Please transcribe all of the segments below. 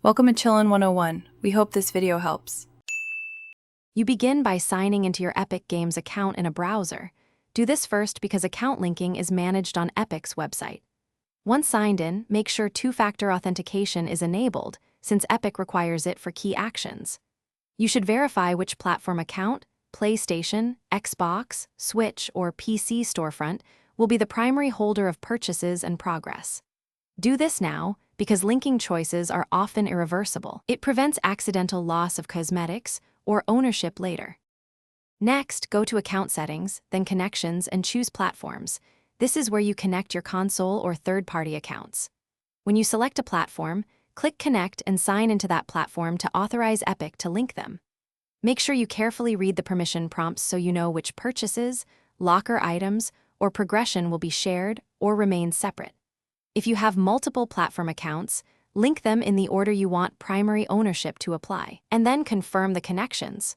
Welcome to Chillin' 101. We hope this video helps. You begin by signing into your Epic Games account in a browser. Do this first because account linking is managed on Epic's website. Once signed in, make sure two-factor authentication is enabled, since Epic requires it for key actions. You should verify which platform account, PlayStation, Xbox, Switch, or PC storefront will be the primary holder of purchases and progress. Do this now, because linking choices are often irreversible. It prevents accidental loss of cosmetics or ownership later. Next, go to Account Settings, then Connections, and choose Platforms. This is where you connect your console or third-party accounts. When you select a platform, click Connect and sign into that platform to authorize Epic to link them. Make sure you carefully read the permission prompts so you know which purchases, locker items, or progression will be shared or remain separate. If you have multiple platform accounts, link them in the order you want primary ownership to apply, and then confirm the connections.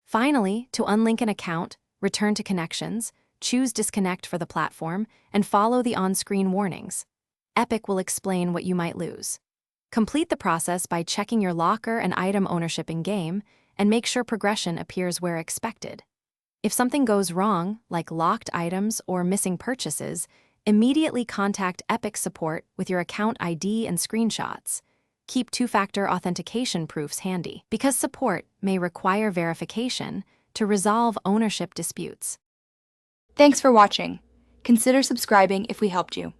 Finally, to unlink an account, return to Connections, choose Disconnect for the platform, and follow the on-screen warnings. Epic will explain what you might lose. Complete the process by checking your locker and item ownership in-game, and make sure progression appears where expected. If something goes wrong, like locked items or missing purchases, immediately contact Epic support with your account ID and screenshots. Keep two-factor authentication proofs handy, because support may require verification to resolve ownership disputes. Thanks for watching. Consider subscribing if we helped you.